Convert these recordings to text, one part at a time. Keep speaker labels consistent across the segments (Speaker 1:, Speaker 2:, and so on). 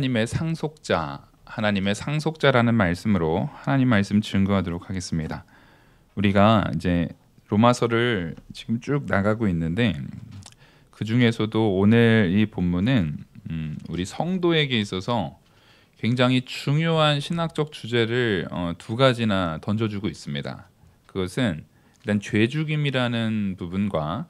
Speaker 1: 하나님의 상속자, 하나님의 상속자라는 말씀으로 하나님 말씀 증거하도록 하겠습니다. 우리가 이제 로마서를 지금 쭉 나가고 있는데 그 중에서도 오늘 이 본문은 우리 성도에게 있어서 굉장히 중요한 신학적 주제를 두 가지나 던져주고 있습니다. 그것은 일단 죄죽임이라는 부분과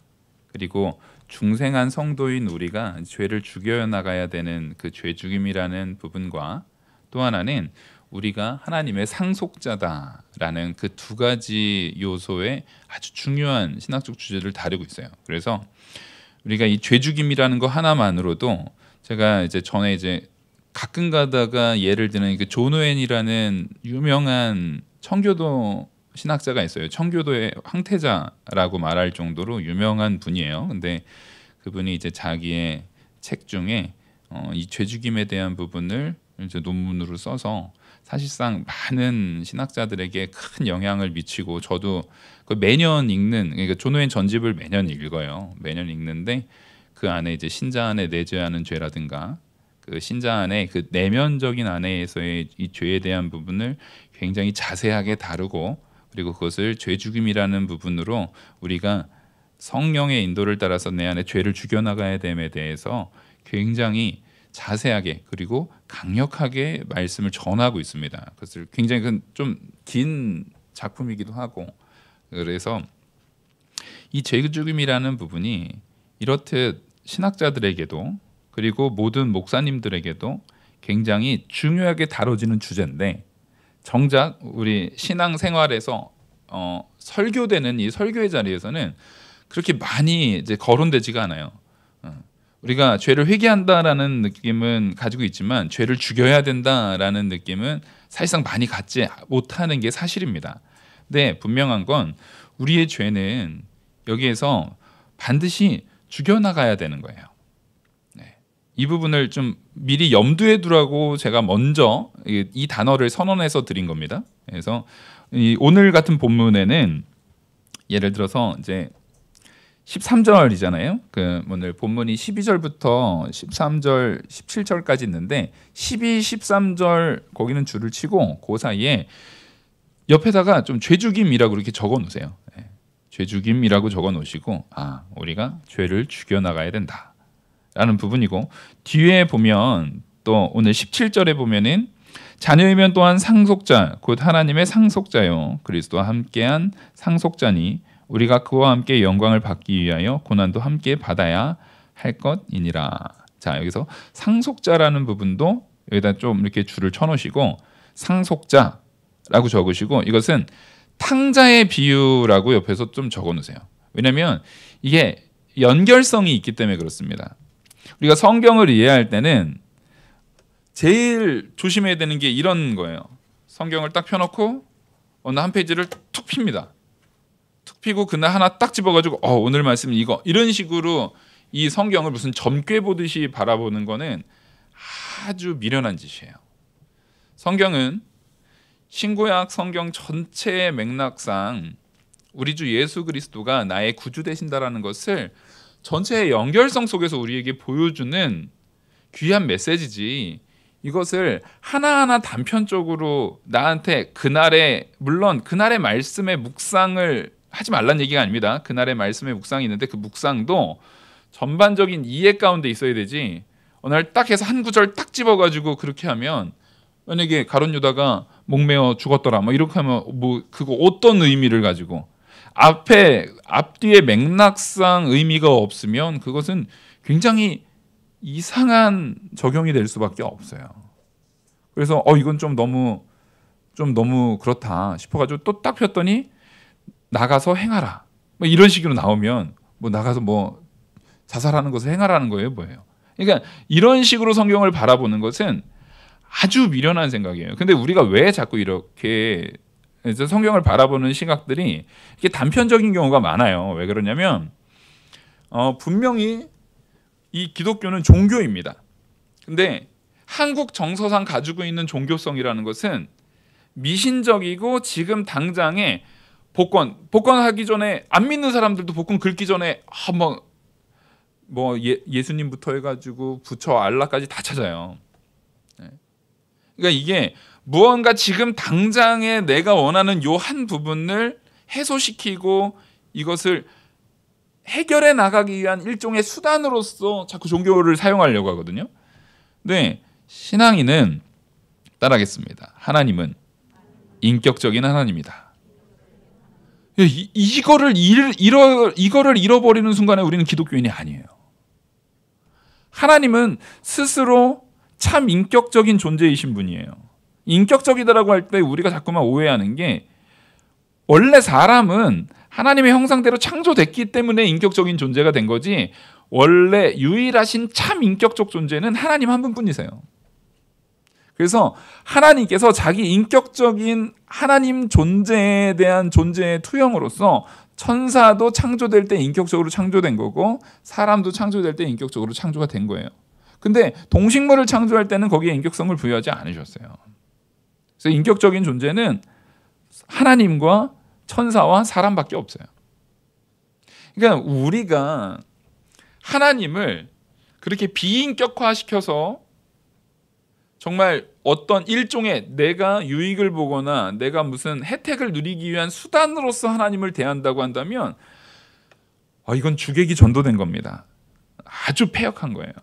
Speaker 1: 그리고 중생한 성도인 우리가 죄를 죽여 나가야 되는 그 죄죽임이라는 부분과 또 하나는 우리가 하나님의 상속자다라는 그 두 가지 요소의 아주 중요한 신학적 주제를 다루고 있어요. 그래서 우리가 이 죄죽임이라는 거 하나만으로도 제가 이제 전에 이제 가끔 가다가 예를 드는 그 존 오웬이라는 유명한 청교도 신학자가 있어요. 청교도의 황태자라고 말할 정도로 유명한 분이에요. 근데 그분이 이제 자기의 책 중에 이 죄죽임에 대한 부분을 이제 논문으로 써서 사실상 많은 신학자들에게 큰 영향을 미치고 저도 그 매년 읽는, 그러니까 존 오웬 전집을 매년 읽어요. 매년 읽는데 그 안에 이제 신자 안에 내재하는 죄라든가 그 신자 안에 그 내면적인 안에서의 이 죄에 대한 부분을 굉장히 자세하게 다루고 그리고 그것을 죄죽임이라는 부분으로 우리가 성령의 인도를 따라서 내 안에 죄를 죽여나가야 됨에 대해서 굉장히 자세하게 그리고 강력하게 말씀을 전하고 있습니다. 그것을 굉장히 좀 긴 작품이기도 하고 그래서 이 죄죽임이라는 부분이 이렇듯 신학자들에게도 그리고 모든 목사님들에게도 굉장히 중요하게 다뤄지는 주제인데 정작 우리 신앙 생활에서 설교되는 이 설교의 자리에서는 그렇게 많이 이제 거론되지가 않아요. 우리가 죄를 회개한다라는 느낌은 가지고 있지만 죄를 죽여야 된다라는 느낌은 사실상 많이 갖지 못하는 게 사실입니다. 근데 분명한 건 우리의 죄는 여기에서 반드시 죽여나가야 되는 거예요. 이 부분을 좀 미리 염두에 두라고 제가 먼저 이 단어를 선언해서 드린 겁니다. 그래서 오늘 같은 본문에는 예를 들어서 이제 13절이잖아요. 그 오늘 본문이 12절부터 13절, 17절까지 있는데 12, 13절 거기는 줄을 치고 그 사이에 옆에다가 좀 죄죽임이라고 이렇게 적어 놓으세요. 죄죽임이라고 적어 놓으시고 우리가 죄를 죽여 나가야 된다. 라는 부분이고 뒤에 보면 또 오늘 17절에 보면은 자녀이면 또한 상속자 곧 하나님의 상속자요 그리스도와 함께한 상속자니 우리가 그와 함께 영광을 받기 위하여 고난도 함께 받아야 할 것이니라. 자 여기서 상속자라는 부분도 여기다 좀 이렇게 줄을 쳐놓으시고 상속자라고 적으시고 이것은 탕자의 비유라고 옆에서 좀 적어놓으세요. 왜냐하면 이게 연결성이 있기 때문에 그렇습니다. 우리가 성경을 이해할 때는 제일 조심해야 되는 게 이런 거예요. 성경을 딱 펴놓고 어느 한 페이지를 툭 핍니다. 툭 피고 그날 하나 딱 집어가지고 오늘 말씀은 이거 이런 식으로 이 성경을 무슨 점괘 보듯이 바라보는 거는 아주 미련한 짓이에요. 성경은 신구약 성경 전체의 맥락상 우리 주 예수 그리스도가 나의 구주 되신다라는 것을 전체의 연결성 속에서 우리에게 보여주는 귀한 메시지지 이것을 하나하나 단편적으로 나한테 물론 그날의 말씀의 묵상을 하지 말란 얘기가 아닙니다. 그날의 말씀의 묵상이 있는데 그 묵상도 전반적인 이해 가운데 있어야 되지 어느 날 딱 해서 한 구절 딱 집어가지고 그렇게 하면 만약에 가룟 유다가 목매어 죽었더라 이렇게 하면 그거 어떤 의미를 가지고 앞뒤의 맥락상 의미가 없으면 그것은 굉장히 이상한 적용이 될 수밖에 없어요. 그래서 이건 좀 너무 그렇다 싶어가지고 또 딱 폈더니 나가서 행하라 이런 식으로 나오면 나가서 자살하는 것을 행하라는 거예요, 뭐예요? 그러니까 이런 식으로 성경을 바라보는 것은 아주 미련한 생각이에요. 근데 우리가 왜 자꾸 이렇게 성경을 바라보는 시각들이 이게 단편적인 경우가 많아요. 왜 그러냐면 분명히 이 기독교는 종교입니다. 근데 한국 정서상 가지고 있는 종교성이라는 것은 미신적이고 지금 당장에 복권하기 전에 안 믿는 사람들도 복권 긁기 전에 예수님부터 해가지고 부처 알라까지 다 찾아요. 그러니까 이게 무언가 지금 당장에 내가 원하는 요 한 부분을 해소시키고 이것을 해결해 나가기 위한 일종의 수단으로서 자꾸 종교를 사용하려고 하거든요. 네, 신앙인은 따라하겠습니다. 하나님은 인격적인 하나님이다. 이거를 잃어버리는 순간에 우리는 기독교인이 아니에요. 하나님은 스스로 참 인격적인 존재이신 분이에요. 인격적이다라고 할 때 우리가 자꾸만 오해하는 게 원래 사람은 하나님의 형상대로 창조됐기 때문에 인격적인 존재가 된 거지 원래 유일하신 참 인격적 존재는 하나님 한 분뿐이세요. 그래서 하나님께서 자기 인격적인 하나님 존재에 대한 존재의 투영으로서 천사도 창조될 때 인격적으로 창조된 거고 사람도 창조될 때 인격적으로 창조가 된 거예요. 근데 동식물을 창조할 때는 거기에 인격성을 부여하지 않으셨어요. 그래서 인격적인 존재는 하나님과 천사와 사람밖에 없어요. 그러니까 우리가 하나님을 그렇게 비인격화시켜서 정말 어떤 일종의 내가 유익을 보거나 내가 무슨 혜택을 누리기 위한 수단으로서 하나님을 대한다고 한다면 이건 주객이 전도된 겁니다. 아주 패역한 거예요.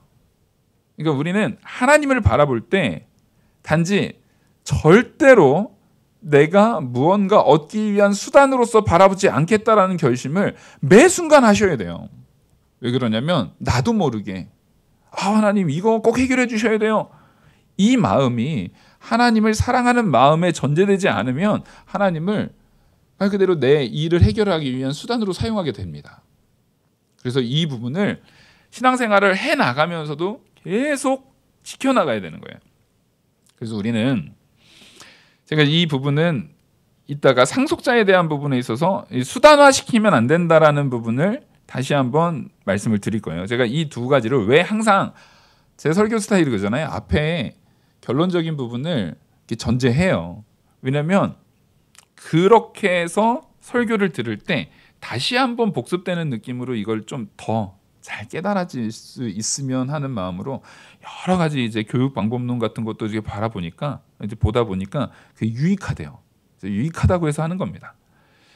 Speaker 1: 그러니까 우리는 하나님을 바라볼 때 단지 절대로 내가 무언가 얻기 위한 수단으로서 바라보지 않겠다라는 결심을 매 순간 하셔야 돼요. 왜 그러냐면 나도 모르게 하나님 이거 꼭 해결해 주셔야 돼요. 이 마음이 하나님을 사랑하는 마음에 전제되지 않으면 하나님을 말 그대로 내 일을 해결하기 위한 수단으로 사용하게 됩니다. 그래서 이 부분을 신앙생활을 해나가면서도 계속 지켜나가야 되는 거예요. 그래서 우리는 제가 이 부분은 이따가 상속자에 대한 부분에 있어서 수단화시키면 안 된다라는 부분을 다시 한번 말씀을 드릴 거예요. 제가 이 두 가지를 왜 항상 제 설교 스타일이 그러잖아요. 앞에 결론적인 부분을 이렇게 전제해요. 왜냐하면 그렇게 해서 설교를 들을 때 다시 한번 복습되는 느낌으로 이걸 좀 더 잘 깨달아질 수 있으면 하는 마음으로 여러 가지 이제 교육 방법론 같은 것도 이제 바라보니까 이제 보다 보니까 그게 유익하대요. 유익하다고 해서 하는 겁니다.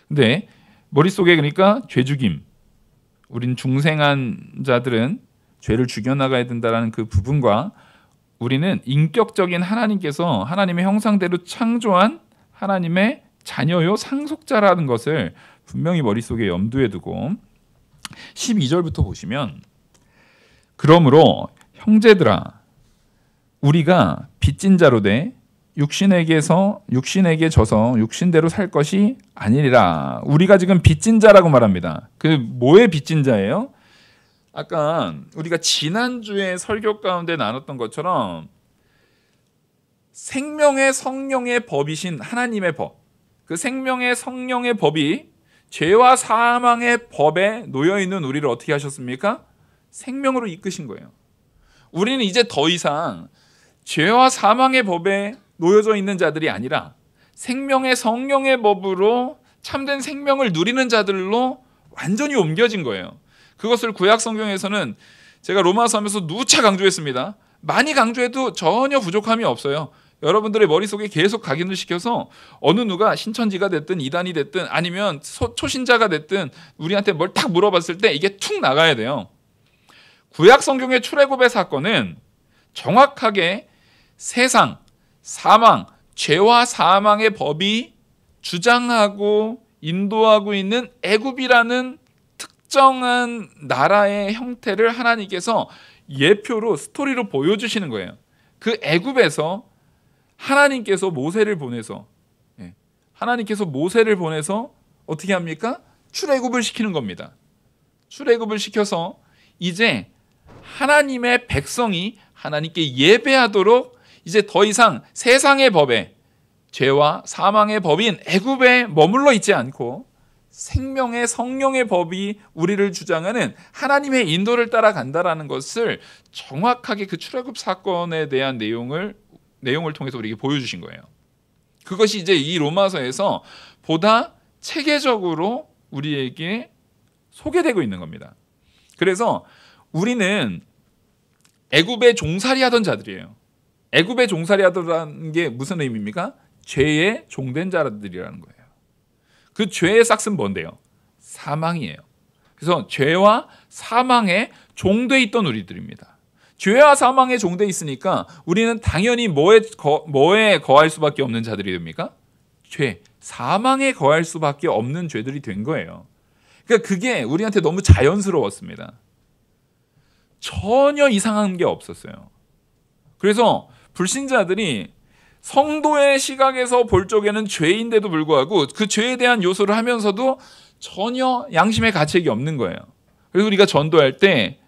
Speaker 1: 근데 머릿속에 그러니까 죄 죽임, 우린 중생한 자들은 죄를 죽여나가야 된다는 그 부분과 우리는 인격적인 하나님께서 하나님의 형상대로 창조한 하나님의 자녀요 상속자라는 것을 분명히 머릿속에 염두에 두고 12절부터 보시면 그러므로 형제들아 우리가 빚진 자로 돼 육신에게 져서 육신대로 살 것이 아니리라. 우리가 지금 빚진 자라고 말합니다. 그 뭐의 빚진 자예요? 아까 우리가 지난주에 설교 가운데 나눴던 것처럼 생명의 성령의 법이신 하나님의 법, 그 생명의 성령의 법이 죄와 사망의 법에 놓여있는 우리를 어떻게 하셨습니까? 생명으로 이끄신 거예요. 우리는 이제 더 이상 죄와 사망의 법에 놓여져 있는 자들이 아니라 생명의 성령의 법으로 참된 생명을 누리는 자들로 완전히 옮겨진 거예요. 그것을 구약 성경에서는 제가 로마서 하면서 누차 강조했습니다. 많이 강조해도 전혀 부족함이 없어요. 여러분들의 머릿속에 계속 각인을 시켜서 어느 누가 신천지가 됐든 이단이 됐든 아니면 초신자가 됐든 우리한테 뭘 딱 물어봤을 때 이게 툭 나가야 돼요. 구약 성경의 출애굽의 사건은 정확하게 세상, 사망, 죄와 사망의 법이 주장하고 인도하고 있는 애굽이라는 특정한 나라의 형태를 하나님께서 예표로 스토리로 보여주시는 거예요. 그 애굽에서 하나님께서 모세를 보내서 어떻게 합니까? 출애굽을 시키는 겁니다. 출애굽을 시켜서 이제 하나님의 백성이 하나님께 예배하도록 이제 더 이상 세상의 법에 죄와 사망의 법인 애굽에 머물러 있지 않고 생명의 성령의 법이 우리를 주장하는 하나님의 인도를 따라간다라는 것을 정확하게 그 출애굽 사건에 대한 내용을 통해서 우리에게 보여주신 거예요. 그것이 이제 이 로마서에서 보다 체계적으로 우리에게 소개되고 있는 겁니다. 그래서 우리는 애굽에 종살이 하던 자들이에요. 애굽에 종살이 하더라는 게 무슨 의미입니까? 죄의 종된 자들이라는 거예요. 그 죄의 싹은 뭔데요? 사망이에요. 그래서 죄와 사망에 종돼 있던 우리들입니다. 죄와 사망에 종돼 있으니까 우리는 당연히 뭐에 거할 수밖에 없는 자들이 됩니까? 죄, 사망에 거할 수밖에 없는 죄들이 된 거예요. 그러니까 그게 우리한테 너무 자연스러웠습니다. 전혀 이상한 게 없었어요. 그래서 불신자들이 성도의 시각에서 볼 적에는 죄인데도 불구하고 그 죄에 대한 요소를 하면서도 전혀 양심의 가책이 없는 거예요. 그래서 우리가 전도할 때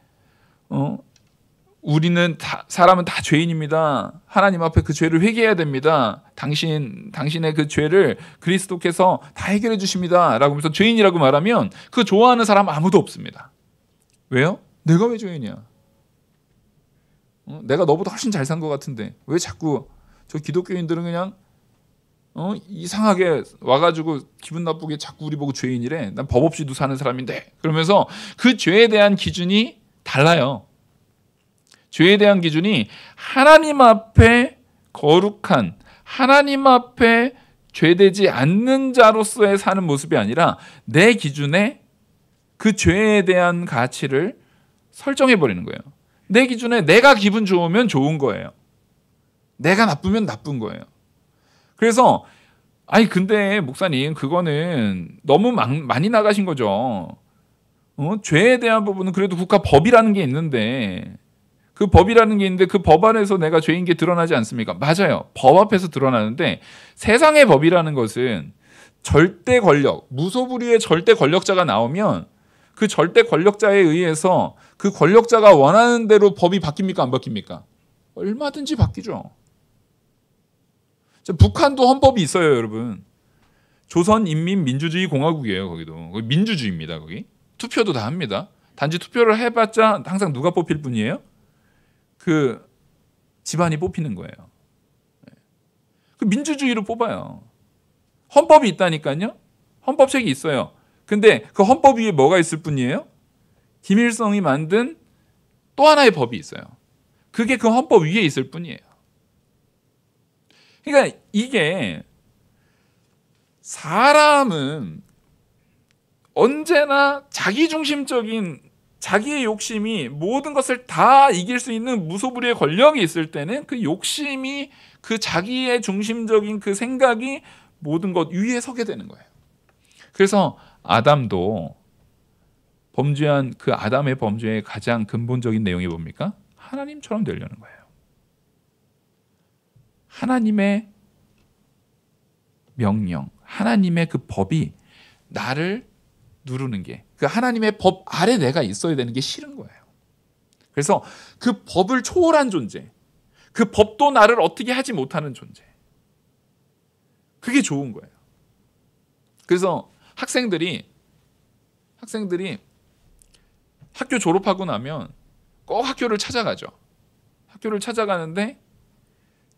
Speaker 1: 우리는 사람은 다 죄인입니다. 하나님 앞에 그 죄를 회개해야 됩니다. 당신의 그 죄를 그리스도께서 다 해결해 주십니다. 라고 하면서 죄인이라고 말하면 그 좋아하는 사람 아무도 없습니다. 왜요? 내가 왜 죄인이야? 내가 너보다 훨씬 잘 산 것 같은데 왜 자꾸 저 기독교인들은 그냥 이상하게 와가지고 기분 나쁘게 자꾸 우리 보고 죄인이래. 난 법 없이도 사는 사람인데. 그러면서 그 죄에 대한 기준이 달라요. 죄에 대한 기준이 하나님 앞에 거룩한, 하나님 앞에 죄되지 않는 자로서의 사는 모습이 아니라 내 기준에 그 죄에 대한 가치를 설정해버리는 거예요. 내 기준에 내가 기분 좋으면 좋은 거예요. 내가 나쁘면 나쁜 거예요. 그래서 근데 목사님 그거는 너무 많이 나가신 거죠. 죄에 대한 부분은 그래도 국가 법이라는 게 있는데 그 법이라는 게 있는데 그 법 안에서 내가 죄인 게 드러나지 않습니까? 맞아요. 법 앞에서 드러나는데 세상의 법이라는 것은 절대 권력, 무소불위의 절대 권력자가 나오면 그 절대 권력자에 의해서 그 권력자가 원하는 대로 법이 바뀝니까? 안 바뀝니까? 얼마든지 바뀌죠. 북한도 헌법이 있어요, 여러분. 조선인민민주주의 공화국이에요, 거기도. 거기 민주주의입니다, 거기. 투표도 다 합니다. 단지 투표를 해봤자 항상 누가 뽑힐 뿐이에요? 그 집안이 뽑히는 거예요. 그 민주주의로 뽑아요. 헌법이 있다니까요. 헌법책이 있어요. 근데 그 헌법 위에 뭐가 있을 뿐이에요? 김일성이 만든 또 하나의 법이 있어요. 그게 그 헌법 위에 있을 뿐이에요. 그러니까 이게 사람은 언제나 자기중심적인 자기의 욕심이 모든 것을 다 이길 수 있는 무소불위의 권력이 있을 때는 그 욕심이 그 자기의 중심적인 그 생각이 모든 것 위에 서게 되는 거예요. 그래서 아담도 범죄한 그 아담의 범죄의 가장 근본적인 내용이 뭡니까? 하나님처럼 되려는 거예요. 하나님의 명령, 하나님의 그 법이 나를 누르는 게, 그 하나님의 법 아래 내가 있어야 되는 게 싫은 거예요. 그래서 그 법을 초월한 존재, 그 법도 나를 어떻게 하지 못하는 존재, 그게 좋은 거예요. 그래서 학생들이 학교 졸업하고 나면 꼭 학교를 찾아가죠. 학교를 찾아가는데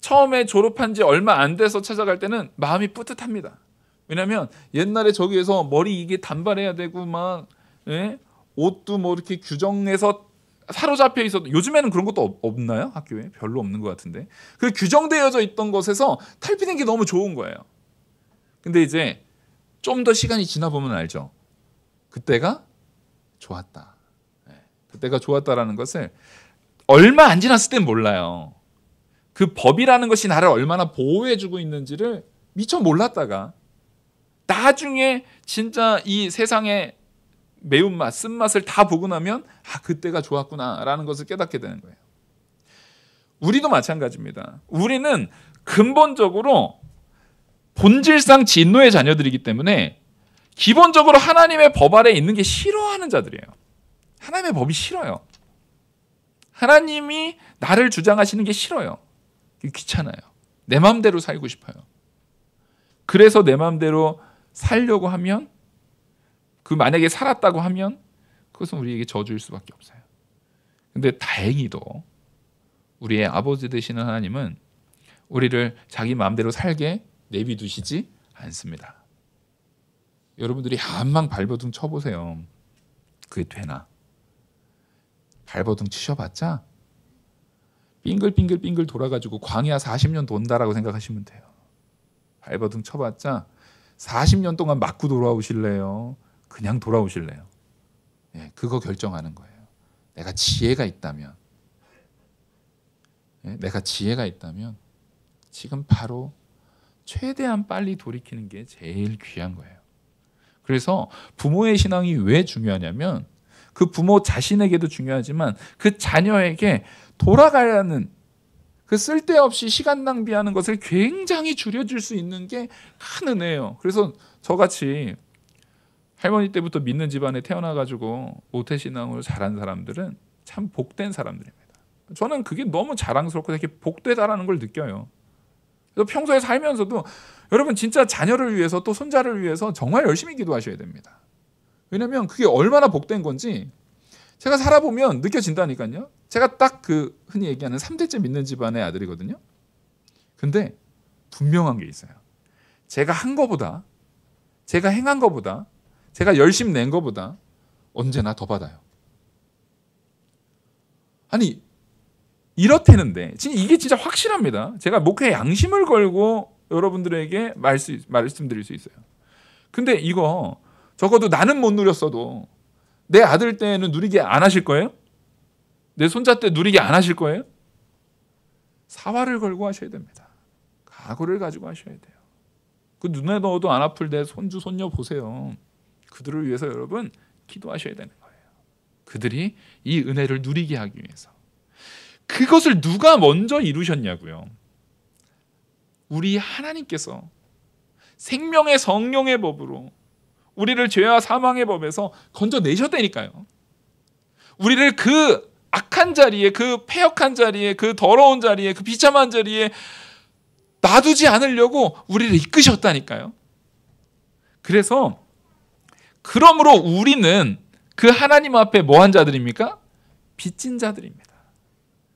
Speaker 1: 처음에 졸업한 지 얼마 안 돼서 찾아갈 때는 마음이 뿌듯합니다. 왜냐하면 옛날에 저기에서 머리 이게 단발해야 되고 막 옷도 뭐 이렇게 규정해서 사로잡혀 있어도 요즘에는 그런 것도 없나요? 학교에 별로 없는 것 같은데 그 규정되어져 있던 것에서 탈피된 게 너무 좋은 거예요. 근데 이제 좀 더 시간이 지나 보면 알죠. 그때가 좋았다. 그때가 좋았다라는 것을 얼마 안 지났을 땐 몰라요. 그 법이라는 것이 나를 얼마나 보호해주고 있는지를 미처 몰랐다가 나중에 진짜 이 세상의 매운맛, 쓴맛을 다 보고 나면 그때가 좋았구나라는 것을 깨닫게 되는 거예요. 우리도 마찬가지입니다. 우리는 근본적으로 본질상 진노의 자녀들이기 때문에 기본적으로 하나님의 법 아래 있는 게 싫어하는 자들이에요. 하나님의 법이 싫어요. 하나님이 나를 주장하시는 게 싫어요. 귀찮아요. 내 마음대로 살고 싶어요. 그래서 내 마음대로 살려고 하면 그 만약에 살았다고 하면 그것은 우리에게 저주일 수밖에 없어요. 근데 다행히도 우리의 아버지 되시는 하나님은 우리를 자기 마음대로 살게 내비두시지 않습니다. 여러분들이 한방 발버둥 쳐보세요. 그게 되나? 발버둥 치셔봤자 빙글빙글 돌아가지고 광야 40년 돈다라고 생각하시면 돼요. 발버둥 쳐봤자 40년 동안 맞고 돌아오실래요? 그냥 돌아오실래요? 예, 그거 결정하는 거예요. 내가 지혜가 있다면, 내가 지혜가 있다면 지금 바로 최대한 빨리 돌이키는 게 제일 귀한 거예요. 그래서 부모의 신앙이 왜 중요하냐면 그 부모 자신에게도 중요하지만 그 자녀에게 돌아가야하는 그 쓸데없이 시간 낭비하는 것을 굉장히 줄여줄 수 있는 게 큰 은혜예요. 그래서 저같이 할머니 때부터 믿는 집안에 태어나가지고 모태신앙으로 자란 사람들은 참 복된 사람들입니다. 저는 그게 너무 자랑스럽고 되게 복되다라는 걸 느껴요. 그래서 평소에 살면서도 여러분 진짜 자녀를 위해서 또 손자를 위해서 정말 열심히 기도하셔야 됩니다. 왜냐하면 그게 얼마나 복된 건지 제가 살아보면 느껴진다니까요. 제가 딱 그 흔히 얘기하는 3대째 믿는 집안의 아들이거든요. 근데 분명한 게 있어요. 제가 한 거보다, 제가 행한 거보다, 제가 열심 낸 거보다 언제나 더 받아요. 아니 이렇다는데 이게 진짜 확실합니다. 제가 목회에 양심을 걸고 여러분들에게 말씀드릴 수 있어요. 근데 이거 적어도 나는 못 누렸어도 내 아들 때는 누리게 안 하실 거예요? 내 손자 때 누리게 안 하실 거예요? 사활을 걸고 하셔야 됩니다. 각오를 가지고 하셔야 돼요. 그 눈에 넣어도 안 아플 내 손주 손녀 보세요. 그들을 위해서 여러분 기도하셔야 되는 거예요. 그들이 이 은혜를 누리게 하기 위해서. 그것을 누가 먼저 이루셨냐고요. 우리 하나님께서 생명의 성령의 법으로 우리를 죄와 사망의 법에서 건져내셨다니까요. 우리를 그 악한 자리에, 그 패역한 자리에, 그 더러운 자리에, 그 비참한 자리에 놔두지 않으려고 우리를 이끄셨다니까요. 그래서 그러므로 우리는 그 하나님 앞에 뭐한 자들입니까? 빚진 자들입니다.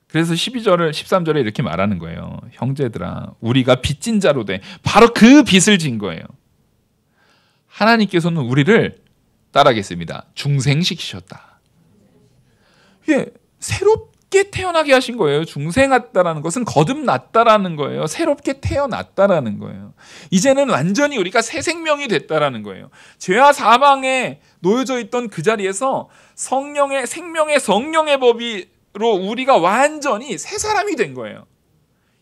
Speaker 1: 그래서 12절을 13절에 이렇게 말하는 거예요. 형제들아, 우리가 빚진 자로 돼. 바로 그 빚을 진 거예요. 하나님께서는 우리를 따라하겠습니다. 중생시키셨다. 예, 새롭게 태어나게 하신 거예요. 중생했다라는 것은 거듭났다라는 거예요. 새롭게 태어났다라는 거예요. 이제는 완전히 우리가 새 생명이 됐다라는 거예요. 죄와 사망에 놓여져 있던 그 자리에서 성령의 생명의 성령의 법으로 우리가 완전히 새 사람이 된 거예요.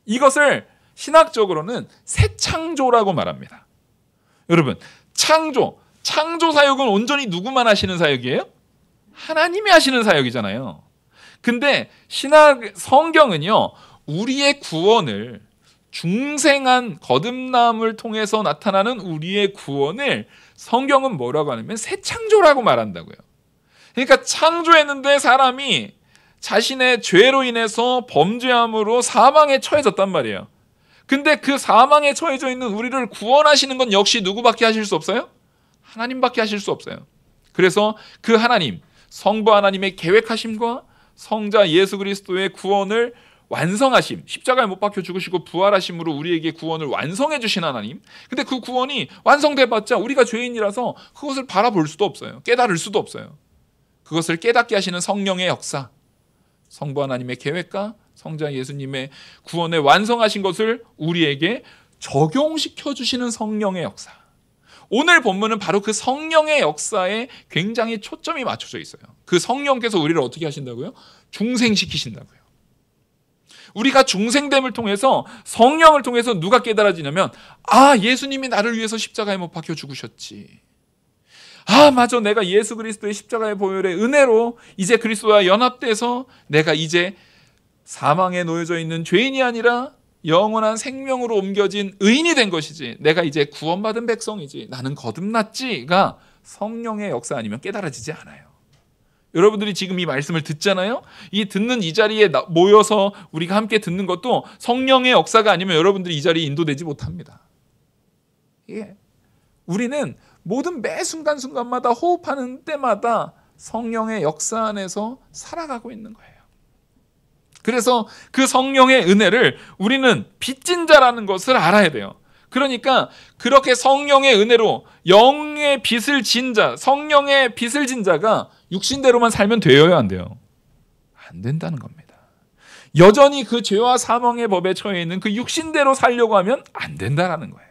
Speaker 1: 이것을 신학적으로는 새 창조라고 말합니다. 여러분, 창조 사역은 온전히 누구만 하시는 사역이에요? 하나님이 하시는 사역이잖아요. 근데 성경은요, 우리의 구원을 중생한 거듭남을 통해서 나타나는 우리의 구원을 성경은 뭐라고 하냐면 새 창조라고 말한다고요. 그러니까 창조했는데 사람이 자신의 죄로 인해서 범죄함으로 사망에 처해졌단 말이에요. 근데 그 사망에 처해져 있는 우리를 구원하시는 건 역시 누구밖에 하실 수 없어요? 하나님밖에 하실 수 없어요. 그래서 그 하나님, 성부 하나님의 계획하심과 성자 예수 그리스도의 구원을 완성하심, 십자가에 못 박혀 죽으시고 부활하심으로 우리에게 구원을 완성해 주신 하나님. 근데 그 구원이 완성돼봤자 우리가 죄인이라서 그것을 바라볼 수도 없어요. 깨달을 수도 없어요. 그것을 깨닫게 하시는 성령의 역사, 성부 하나님의 계획과 성자 예수님의 구원에 완성하신 것을 우리에게 적용시켜 주시는 성령의 역사. 오늘 본문은 바로 그 성령의 역사에 굉장히 초점이 맞춰져 있어요. 그 성령께서 우리를 어떻게 하신다고요? 중생시키신다고요. 우리가 중생됨을 통해서 성령을 통해서 누가 깨달아지냐면 예수님이 나를 위해서 십자가에 못 박혀 죽으셨지. 맞아, 내가 예수 그리스도의 십자가의 보혈의 은혜로 이제 그리스도와 연합돼서 내가 이제 사망에 놓여져 있는 죄인이 아니라 영원한 생명으로 옮겨진 의인이 된 것이지. 내가 이제 구원받은 백성이지. 나는 거듭났지가 성령의 역사 아니면 깨달아지지 않아요. 여러분들이 지금 이 말씀을 듣잖아요. 듣는 이 자리에 모여서 우리가 함께 듣는 것도 성령의 역사가 아니면 여러분들이 이 자리에 인도되지 못합니다. 우리는 모든 매 순간순간마다 호흡하는 때마다 성령의 역사 안에서 살아가고 있는 거예요. 그래서 그 성령의 은혜를 우리는 빚진 자라는 것을 알아야 돼요. 그러니까 그렇게 성령의 은혜로 영의 빚을 진 자, 성령의 빚을 진 자가 육신대로만 살면 되어야 안 돼요. 안 된다는 겁니다. 여전히 그 죄와 사망의 법에 처해 있는 그 육신대로 살려고 하면 안 된다라는 거예요.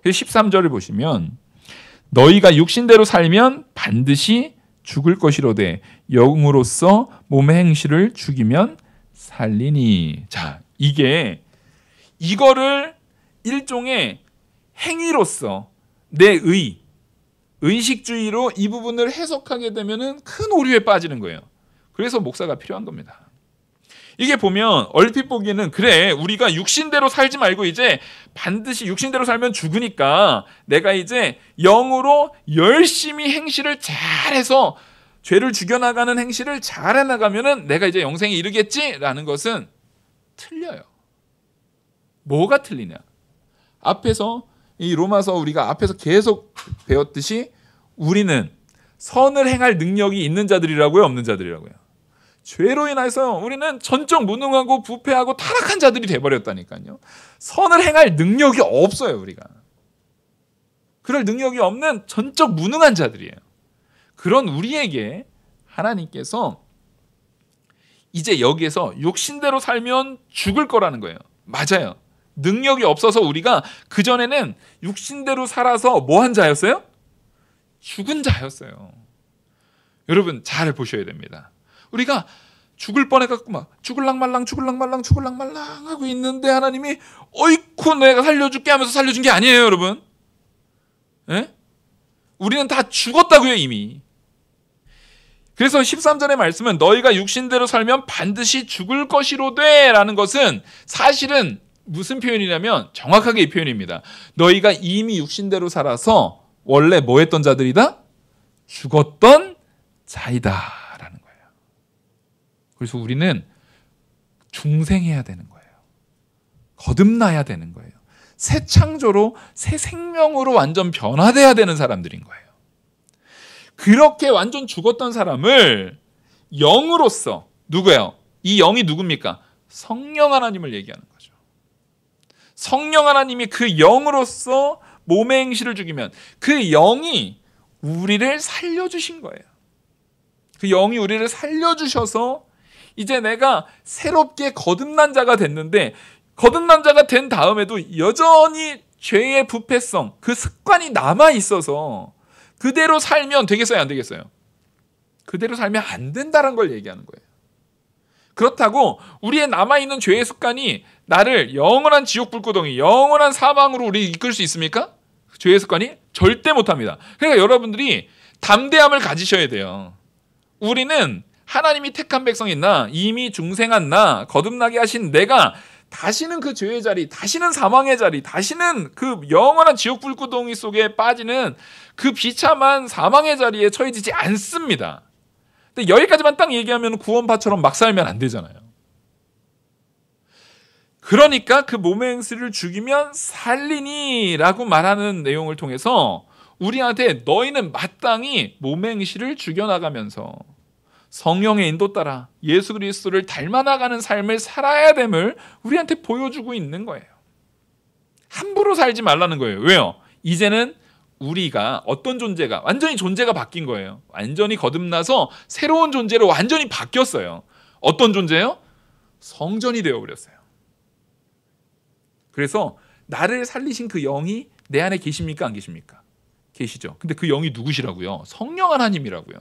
Speaker 1: 그래서 13절을 보시면 너희가 육신대로 살면 반드시 죽을 것이로되 영으로서 몸의 행실을 죽이면 살리니. 자, 이거를 일종의 행위로서 내 의식주의로 이 부분을 해석하게 되면은 큰 오류에 빠지는 거예요. 그래서 목사가 필요한 겁니다. 이게 보면 얼핏 보기에는 그래, 우리가 육신대로 살지 말고 이제 반드시 육신대로 살면 죽으니까 내가 이제 영으로 열심히 행실을 잘해서 죄를 죽여나가는 행실을 잘해 나가면은 내가 이제 영생에 이르겠지라는 것은 틀려요. 뭐가 틀리냐? 앞에서 이 로마서 우리가 앞에서 계속 배웠듯이 우리는 선을 행할 능력이 있는 자들이라고요, 없는 자들이라고요? 죄로 인해서 우리는 전적 무능하고 부패하고 타락한 자들이 돼버렸다니까요. 선을 행할 능력이 없어요, 우리가. 그럴 능력이 없는 전적 무능한 자들이에요. 그런 우리에게 하나님께서 이제 여기에서 육신대로 살면 죽을 거라는 거예요. 맞아요. 능력이 없어서 우리가 그전에는 육신대로 살아서 뭐한 자였어요? 죽은 자였어요. 여러분 잘 보셔야 됩니다. 우리가 죽을 뻔해갖고 막 죽을랑 말랑 하고 있는데 하나님이 어이쿠 내가 살려줄게 하면서 살려준 게 아니에요, 여러분. 예? 우리는 다 죽었다고요, 이미. 그래서 13절의 말씀은 너희가 육신대로 살면 반드시 죽을 것이로되 라는 것은 사실은 무슨 표현이냐면 정확하게 이 표현입니다. 너희가 이미 육신대로 살아서 원래 뭐 했던 자들이다? 죽었던 자이다 라는 거예요. 그래서 우리는 중생해야 되는 거예요. 거듭나야 되는 거예요. 새 창조로 새 생명으로 완전 변화돼야 되는 사람들인 거예요. 그렇게 완전 죽었던 사람을 영으로서 누구예요? 이 영이 누굽니까? 성령 하나님을 얘기하는 거죠. 성령 하나님이 그 영으로서 몸의 행실을 죽이면 그 영이 우리를 살려주신 거예요. 그 영이 우리를 살려주셔서 이제 내가 새롭게 거듭난 자가 됐는데 거듭난 자가 된 다음에도 여전히 죄의 부패성, 그 습관이 남아있어서 그대로 살면 되겠어요, 안 되겠어요? 그대로 살면 안 된다는 걸 얘기하는 거예요. 그렇다고 우리의 남아있는 죄의 습관이 나를 영원한 지옥 불구덩이, 영원한 사망으로 우리 이끌 수 있습니까? 죄의 습관이? 절대 못합니다. 그러니까 여러분들이 담대함을 가지셔야 돼요. 우리는 하나님이 택한 백성인 나, 이미 중생한 나, 거듭나게 하신 내가 다시는 그 죄의 자리, 다시는 사망의 자리, 다시는 그 영원한 지옥 불구덩이 속에 빠지는 그 비참한 사망의 자리에 처해지지 않습니다. 근데 여기까지만 딱 얘기하면 구원파처럼 막 살면 안 되잖아요. 그러니까 그 몸의 행실을 죽이면 살리니 라고 말하는 내용을 통해서 우리한테 너희는 마땅히 몸의 행실을 죽여나가면서 성령의 인도 따라 예수 그리스도를 닮아나가는 삶을 살아야 됨을 우리한테 보여주고 있는 거예요. 함부로 살지 말라는 거예요. 왜요? 이제는 우리가 어떤 존재가 완전히 존재가 바뀐 거예요. 완전히 거듭나서 새로운 존재로 완전히 바뀌었어요. 어떤 존재요? 성전이 되어버렸어요. 그래서 나를 살리신 그 영이 내 안에 계십니까? 안 계십니까? 계시죠. 근데 그 영이 누구시라고요? 성령 하나님이라고요.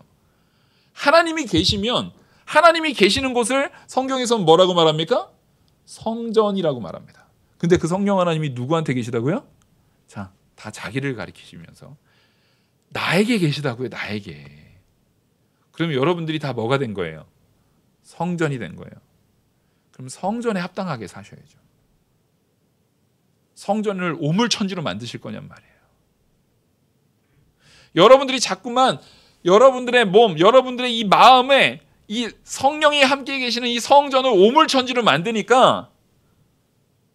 Speaker 1: 하나님이 계시면 하나님이 계시는 곳을 성경에서는 뭐라고 말합니까? 성전이라고 말합니다. 근데 그 성령 하나님이 누구한테 계시다고요? 자, 다 자기를 가리키시면서 나에게 계시다고요. 나에게. 그러면 여러분들이 다 뭐가 된 거예요? 성전이 된 거예요. 그럼 성전에 합당하게 사셔야죠. 성전을 오물천지로 만드실 거냔 말이에요. 여러분들이 자꾸만 여러분들의 몸, 여러분들의 이 마음에 이 성령이 함께 계시는 이 성전을 오물천지로 만드니까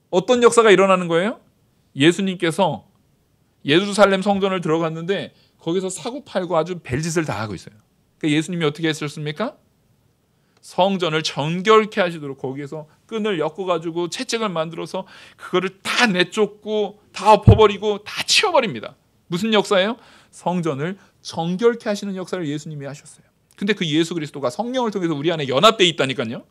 Speaker 1: 어떤 역사가 일어나는 거예요? 예수님께서 예루살렘 성전을 들어갔는데 거기서 사고팔고 아주 별짓을 다 하고 있어요. 그러니까 예수님이 어떻게 했었습니까? 성전을 정결케 하시도록 거기에서 끈을 엮어가지고 채찍을 만들어서 그거를 다 내쫓고 다 엎어버리고 다 치워버립니다. 무슨 역사예요? 성전을 정결케 하시는 역사를 예수님이 하셨어요. 근데 그 예수 그리스도가 성령을 통해서 우리 안에 연합되어 있다니까요.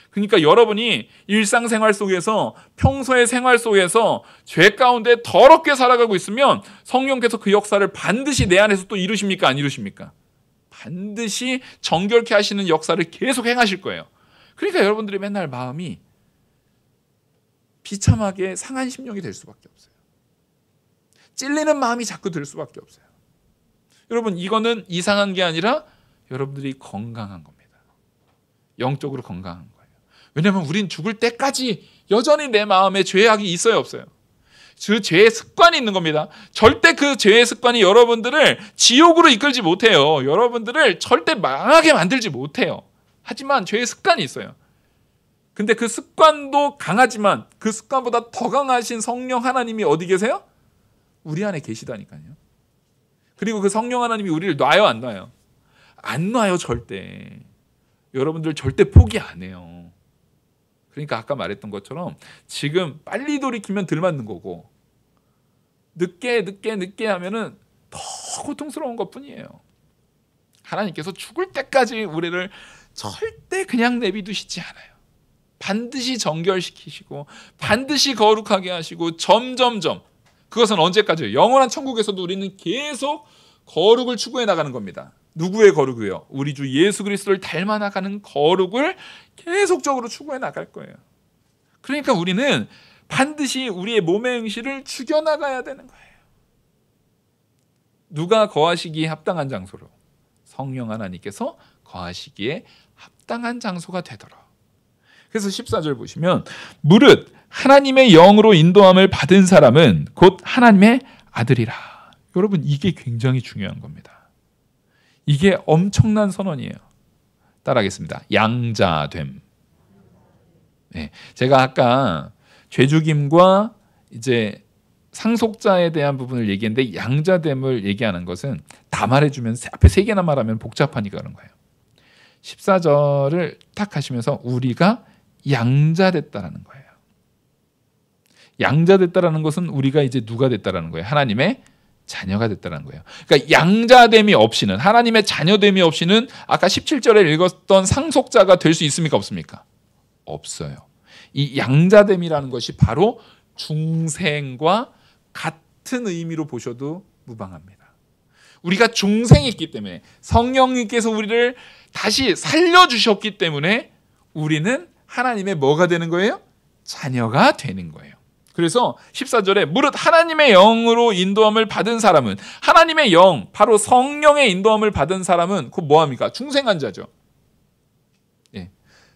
Speaker 1: 그러니까 여러분이 일상생활 속에서 평소의 생활 속에서 죄 가운데 더럽게 살아가고 있으면 성령께서 그 역사를 반드시 내 안에서 또 이루십니까? 안 이루십니까? 반드시 정결케 하시는 역사를 계속 행하실 거예요. 그러니까 여러분들이 맨날 마음이 비참하게 상한 심령이 될 수밖에 없어요. 찔리는 마음이 자꾸 들 수밖에 없어요. 여러분, 이거는 이상한 게 아니라 여러분들이 건강한 겁니다. 영적으로 건강한 거예요. 왜냐하면 우린 죽을 때까지 여전히 내 마음에 죄악이 있어요, 없어요? 그 죄의 습관이 있는 겁니다. 절대 그 죄의 습관이 여러분들을 지옥으로 이끌지 못해요. 여러분들을 절대 망하게 만들지 못해요. 하지만 죄의 습관이 있어요. 근데 그 습관도 강하지만 그 습관보다 더 강하신 성령 하나님이 어디 계세요? 우리 안에 계시다니까요. 그리고 그 성령 하나님이 우리를 놔요, 안 놔요? 안 놔요, 절대. 여러분들 절대 포기 안 해요. 그러니까 아까 말했던 것처럼 지금 빨리 돌이키면 덜 맞는 거고 늦게 하면은 더 고통스러운 것뿐이에요. 하나님께서 죽을 때까지 우리를 절대 그냥 내비두시지 않아요. 반드시 정결시키시고 반드시 거룩하게 하시고 점점점. 그것은 언제까지요? 영원한 천국에서도 우리는 계속 거룩을 추구해 나가는 겁니다. 누구의 거룩이요? 우리 주 예수 그리스도를 닮아 나가는 거룩을 계속적으로 추구해 나갈 거예요. 그러니까 우리는 반드시 우리의 몸의 행실을 죽여나가야 되는 거예요. 누가 거하시기에 합당한 장소로? 성령 하나님께서 거하시기에 합당한 장소가 되도록. 그래서 14절 보시면 무릇 하나님의 영으로 인도함을 받은 사람은 곧 하나님의 아들이라. 여러분, 이게 굉장히 중요한 겁니다. 이게 엄청난 선언이에요. 따라하겠습니다. 양자됨. 네, 제가 아까 죄죽임과 이제 상속자에 대한 부분을 얘기했는데 양자됨을 얘기하는 것은 다 말해주면 앞에 3개나 말하면 복잡하니까 그런 거예요. 14절을 딱 하시면서 우리가 양자됐다라는 거예요. 양자됐다라는 것은 우리가 이제 누가 됐다라는 거예요? 하나님의 자녀가 됐다는 거예요. 그러니까 양자됨이 없이는, 하나님의 자녀됨이 없이는 아까 17절에 읽었던 상속자가 될 수 있습니까? 없습니까? 없어요. 이 양자됨이라는 것이 바로 중생과 같은 의미로 보셔도 무방합니다. 우리가 중생이기 때문에 성령님께서 우리를 다시 살려주셨기 때문에 우리는 하나님의 뭐가 되는 거예요? 자녀가 되는 거예요. 그래서 14절에 무릇 하나님의 영으로 인도함을 받은 사람은, 하나님의 영, 바로 성령의 인도함을 받은 사람은 그 뭐합니까? 중생한 자죠. 예.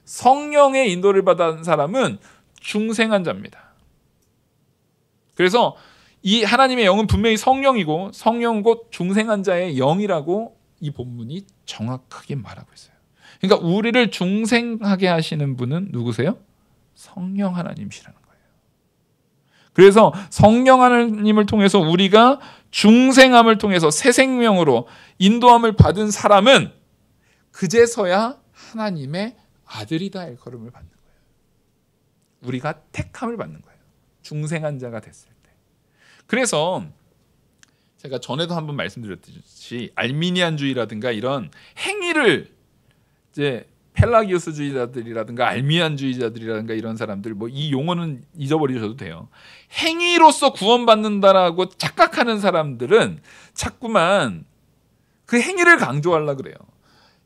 Speaker 1: 성령의 인도를 받은 사람은 중생한 자입니다. 그래서 이 하나님의 영은 분명히 성령이고 성령 곧 중생한 자의 영이라고 이 본문이 정확하게 말하고 있어요. 그러니까 우리를 중생하게 하시는 분은 누구세요? 성령 하나님이시라는 거예요. 그래서 성령 하나님을 통해서 우리가 중생함을 통해서 새 생명으로 인도함을 받은 사람은 그제서야 하나님의 아들이다 일컬음을 받는 거예요. 우리가 택함을 받는 거예요. 중생한 자가 됐을 때. 그래서 제가 전에도 한번 말씀드렸듯이 알미니안주의라든가 이런 행위를 이제 펠라기우스주의자들이라든가 알미안주의자들이라든가 이런 사람들, 뭐 이 용어는 잊어버리셔도 돼요. 행위로서 구원받는다라고 착각하는 사람들은 자꾸만 그 행위를 강조하려고 그래요.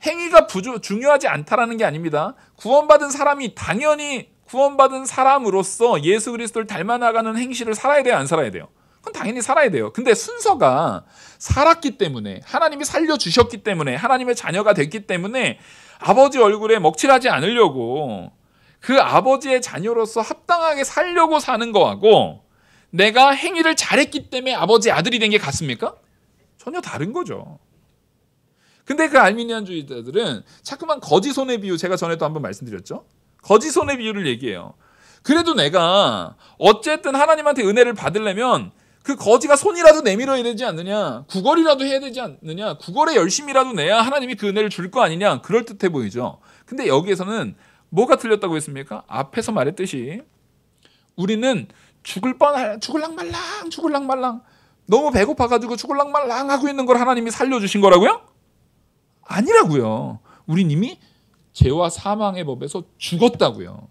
Speaker 1: 행위가 중요하지 않다라는 게 아닙니다. 구원받은 사람이 당연히 구원받은 사람으로서 예수 그리스도를 닮아나가는 행실을 살아야 돼요, 안 살아야 돼요? 그건 당연히 살아야 돼요. 근데 순서가 살았기 때문에, 하나님이 살려주셨기 때문에, 하나님의 자녀가 됐기 때문에 아버지 얼굴에 먹칠하지 않으려고 그 아버지의 자녀로서 합당하게 살려고 사는 거하고 내가 행위를 잘했기 때문에 아버지의 아들이 된 게 같습니까? 전혀 다른 거죠. 근데 그 알미니안주의자들은 자꾸만 거지 손의 비유, 제가 전에도 한번 말씀드렸죠. 거지 손의 비유를 얘기해요. 그래도 내가 어쨌든 하나님한테 은혜를 받으려면 그 거지가 손이라도 내밀어야 되지 않느냐, 구걸이라도 해야 되지 않느냐, 구걸에 열심이라도 내야 하나님이 그 은혜를 줄 거 아니냐, 그럴듯해 보이죠. 근데 여기에서는 뭐가 틀렸다고 했습니까? 앞에서 말했듯이 우리는 죽을랑말랑 너무 배고파가지고 죽을랑말랑 하고 있는 걸 하나님이 살려주신 거라고요? 아니라고요. 우린 이미 죄와 사망의 법에서 죽었다고요.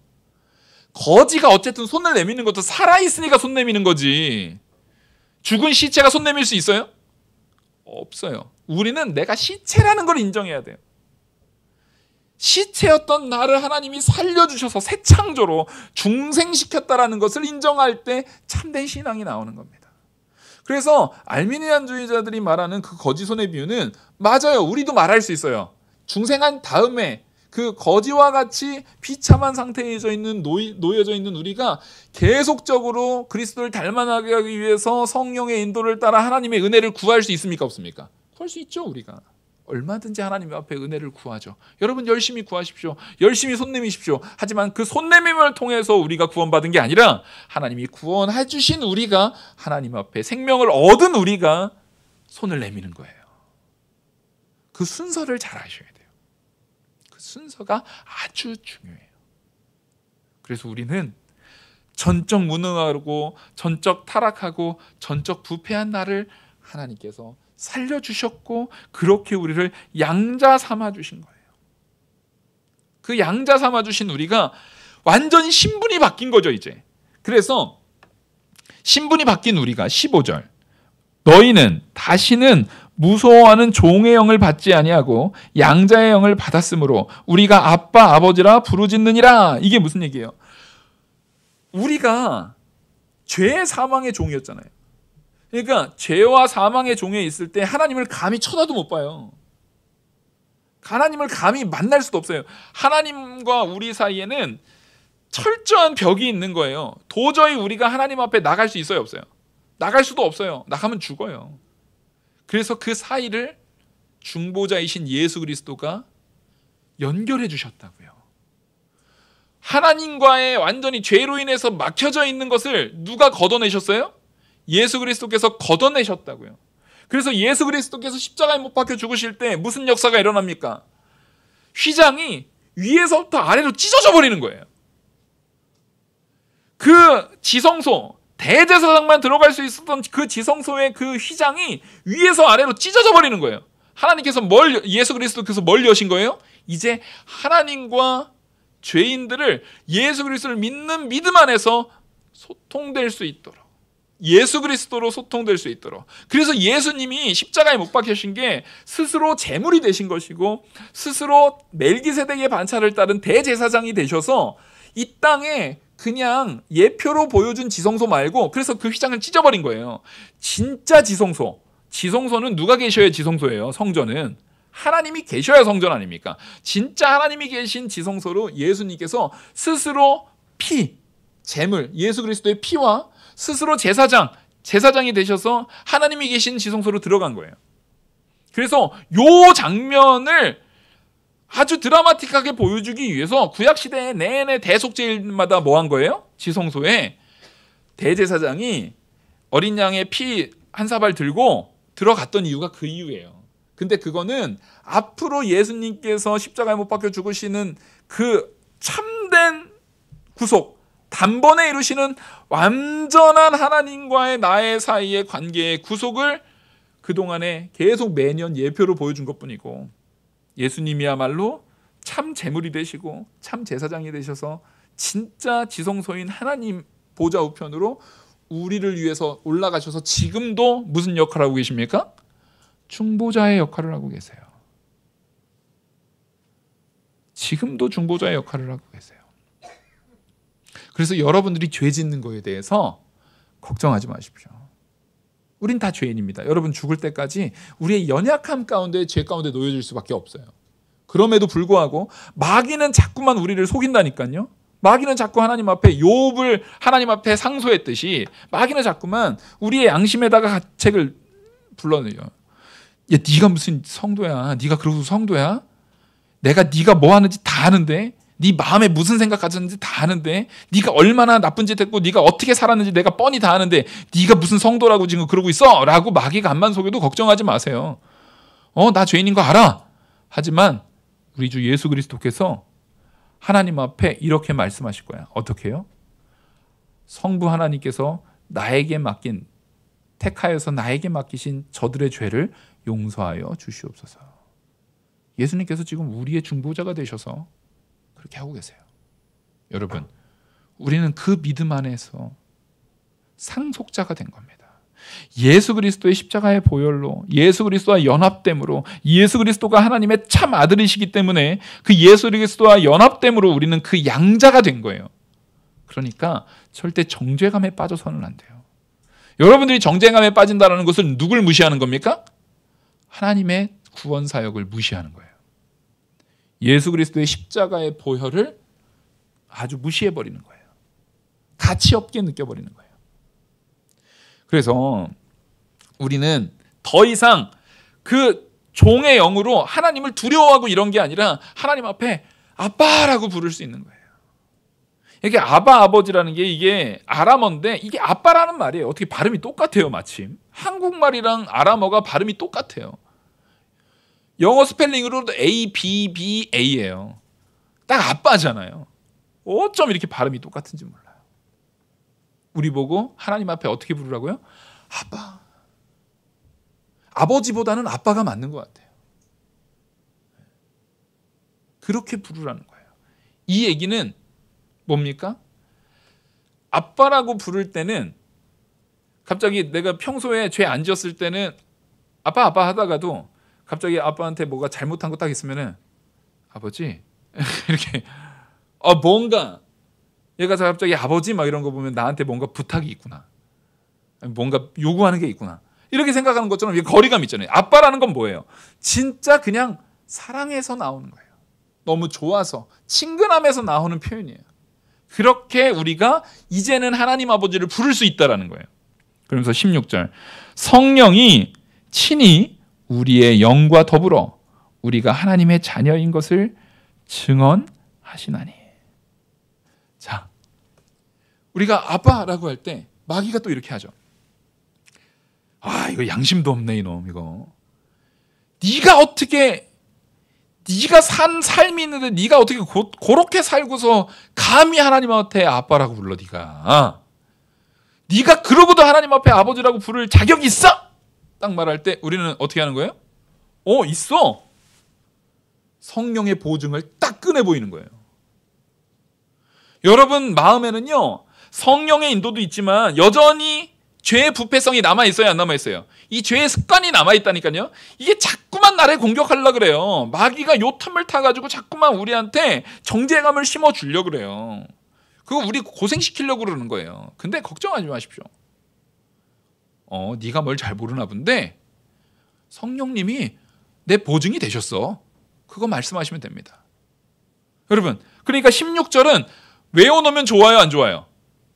Speaker 1: 거지가 어쨌든 손을 내미는 것도 살아있으니까 손 내미는 거지. 죽은 시체가 손 내밀 수 있어요? 없어요. 우리는 내가 시체라는 걸 인정해야 돼요. 시체였던 나를 하나님이 살려주셔서 새 창조로 중생시켰다라는 것을 인정할 때 참된 신앙이 나오는 겁니다. 그래서 알미니안주의자들이 말하는 그 거지 손의 비유는 맞아요. 우리도 말할 수 있어요. 중생한 다음에 그 거지와 같이 비참한 상태에 놓여져 있는 우리가 계속적으로 그리스도를 닮아나게 하기 위해서 성령의 인도를 따라 하나님의 은혜를 구할 수 있습니까? 없습니까? 구할 수 있죠. 우리가 얼마든지 하나님 앞에 은혜를 구하죠. 여러분 열심히 구하십시오. 열심히 손 내미십시오. 하지만 그 손 내밈을 통해서 우리가 구원받은 게 아니라 하나님이 구원해 주신 우리가 하나님 앞에 생명을 얻은 우리가 손을 내미는 거예요. 그 순서를 잘 아셔야 돼요. 그 순서가 아주 중요해요. 그래서 우리는 전적 무능하고 전적 타락하고 전적 부패한 나를 하나님께서 살려주셨고 그렇게 우리를 양자 삼아주신 거예요. 그 양자 삼아주신 우리가 완전히 신분이 바뀐 거죠 이제. 그래서 신분이 바뀐 우리가 15절 너희는 다시는 무서워하는 종의 영을 받지 아니하고 양자의 영을 받았으므로 우리가 아빠 아버지라 부르짖느니라. 이게 무슨 얘기예요? 우리가 죄의 사망의 종이었잖아요. 그러니까 죄와 사망의 종에 있을 때 하나님을 감히 쳐다도 못 봐요. 하나님을 감히 만날 수도 없어요. 하나님과 우리 사이에는 철저한 벽이 있는 거예요. 도저히 우리가 하나님 앞에 나갈 수 있어요? 없어요? 나갈 수도 없어요. 나가면 죽어요. 그래서 그 사이를 중보자이신 예수 그리스도가 연결해 주셨다고요. 하나님과의 완전히 죄로 인해서 막혀져 있는 것을 누가 걷어내셨어요? 예수 그리스도께서 걷어내셨다고요. 그래서 예수 그리스도께서 십자가에 못 박혀 죽으실 때 무슨 역사가 일어납니까? 휘장이 위에서부터 아래로 찢어져 버리는 거예요. 그 지성소, 대제사장만 들어갈 수 있었던 그 지성소의 그 휘장이 위에서 아래로 찢어져 버리는 거예요. 하나님께서 예수 그리스도께서 뭘 여신 거예요? 이제 하나님과 죄인들을 예수 그리스도를 믿는 믿음 안에서 소통될 수 있도록, 예수 그리스도로 소통될 수 있도록. 그래서 예수님이 십자가에 못 박히신 게 스스로 제물이 되신 것이고 스스로 멜기세덱의 반차를 따른 대제사장이 되셔서 이 땅에 그냥 예표로 보여준 지성소 말고 그래서 그 휘장을 찢어버린 거예요. 진짜 지성소는 누가 계셔야 지성소예요. 성전은 하나님이 계셔야 성전 아닙니까? 진짜 하나님이 계신 지성소로 예수님께서 스스로 제물, 예수 그리스도의 피와 스스로 제사장이 되셔서 하나님이 계신 지성소로 들어간 거예요. 그래서 요 장면을 아주 드라마틱하게 보여주기 위해서 구약시대 내내 대속죄일마다 뭐 한 거예요? 지성소에 대제사장이 어린 양의 피 한 사발 들고 들어갔던 이유가 그 이유예요. 근데 그거는 앞으로 예수님께서 십자가에 못 박혀 죽으시는 그 참된 구속, 단번에 이루시는 완전한 하나님과의 나의 사이의 관계의 구속을 그동안에 계속 매년 예표로 보여준 것뿐이고 예수님이야말로 참 제물이 되시고 참 제사장이 되셔서 진짜 지성소인 하나님 보좌 우편으로 우리를 위해서 올라가셔서 지금도 무슨 역할을 하고 계십니까? 중보자의 역할을 하고 계세요. 지금도 중보자의 역할을 하고 계세요. 그래서 여러분들이 죄 짓는 거에 대해서 걱정하지 마십시오. 우린 다 죄인입니다. 여러분 죽을 때까지 우리의 연약함 가운데 죄 가운데 놓여질 수밖에 없어요. 그럼에도 불구하고 마귀는 자꾸만 우리를 속인다니까요. 마귀는 자꾸 하나님 앞에 욥을 하나님 앞에 상소했듯이 마귀는 자꾸만 우리의 양심에다가 가책을 불러내요. 야, 네가 무슨 성도야? 네가 그러고 성도야? 내가 네가 뭐 하는지 다 아는데, 네 마음에 무슨 생각 가졌는지 다 아는데, 네가 얼마나 나쁜 짓 했고 네가 어떻게 살았는지 내가 뻔히 다 아는데 네가 무슨 성도라고 지금 그러고 있어? 라고 마귀가 앞만 속여도 걱정하지 마세요. 나 죄인인 거 알아. 하지만 우리 주 예수 그리스도께서 하나님 앞에 이렇게 말씀하실 거야. 어떻게 해요? 성부 하나님께서 나에게 맡긴, 택하여서 나에게 맡기신 저들의 죄를 용서하여 주시옵소서. 예수님께서 지금 우리의 중보자가 되셔서 그렇게 하고 계세요. 여러분, 우리는 그 믿음 안에서 상속자가 된 겁니다. 예수 그리스도의 십자가의 보혈로, 예수 그리스도와 연합됨으로, 예수 그리스도가 하나님의 참 아들이시기 때문에 그 예수 그리스도와 연합됨으로 우리는 그 양자가 된 거예요. 그러니까 절대 정죄감에 빠져서는 안 돼요. 여러분들이 정죄감에 빠진다는 것은 누굴 무시하는 겁니까? 하나님의 구원 사역을 무시하는 거예요. 예수 그리스도의 십자가의 보혈을 아주 무시해버리는 거예요. 가치 없게 느껴버리는 거예요. 그래서 우리는 더 이상 그 종의 영으로 하나님을 두려워하고 이런 게 아니라 하나님 앞에 아빠라고 부를 수 있는 거예요. 이게 아바 아버지라는 게 이게 아람어인데 이게 아빠라는 말이에요. 어떻게 발음이 똑같아요, 마침. 한국말이랑 아람어가 발음이 똑같아요. 영어 스펠링으로도 A, B, B, A예요. 딱 아빠잖아요. 어쩜 이렇게 발음이 똑같은지 몰라요. 우리 보고 하나님 앞에 어떻게 부르라고요? 아빠. 아버지보다는 아빠가 맞는 것 같아요. 그렇게 부르라는 거예요. 이 얘기는 뭡니까? 아빠라고 부를 때는 갑자기 내가 평소에 죄 안 지었을 때는 아빠 하다가도 갑자기 아빠한테 뭐가 잘못한 거 딱 있으면은 아버지 이렇게 뭔가 얘가 갑자기 아버지 막 이런 거 보면 나한테 뭔가 부탁이 있구나, 뭔가 요구하는 게 있구나 이렇게 생각하는 것처럼 이게 거리감 있잖아요. 아빠라는 건 뭐예요? 진짜 그냥 사랑해서 나오는 거예요. 너무 좋아서 친근함에서 나오는 표현이에요. 그렇게 우리가 이제는 하나님 아버지를 부를 수 있다라는 거예요. 그러면서 16절 성령이 친히 우리의 영과 더불어 우리가 하나님의 자녀인 것을 증언하시나니. 자, 우리가 아빠라고 할 때 마귀가 또 이렇게 하죠. 이거 양심도 없네 이놈 이거. 네가 산 삶이 있는데 네가 어떻게 그렇게 살고서 감히 하나님 앞에 아빠라고 불러. 네가 그러고도 하나님 앞에 아버지라고 부를 자격이 있어? 딱 말할 때 우리는 어떻게 하는 거예요? 있어. 성령의 보증을 딱 꺼내 보이는 거예요. 여러분 마음에는요 성령의 인도도 있지만 여전히 죄의 부패성이 남아있어요, 안 남아있어요? 이 죄의 습관이 남아있다니까요. 이게 자꾸만 나를 공격하려고 그래요. 마귀가 요 틈을 타가지고 자꾸만 우리한테 정죄감을 심어주려고 그래요. 그거 우리 고생시키려고 그러는 거예요. 근데 걱정하지 마십시오. 네가 뭘 잘 모르나 본데 성령님이 내 보증이 되셨어. 그거 말씀하시면 됩니다. 여러분, 그러니까 16절은 외워놓으면 좋아요, 안 좋아요?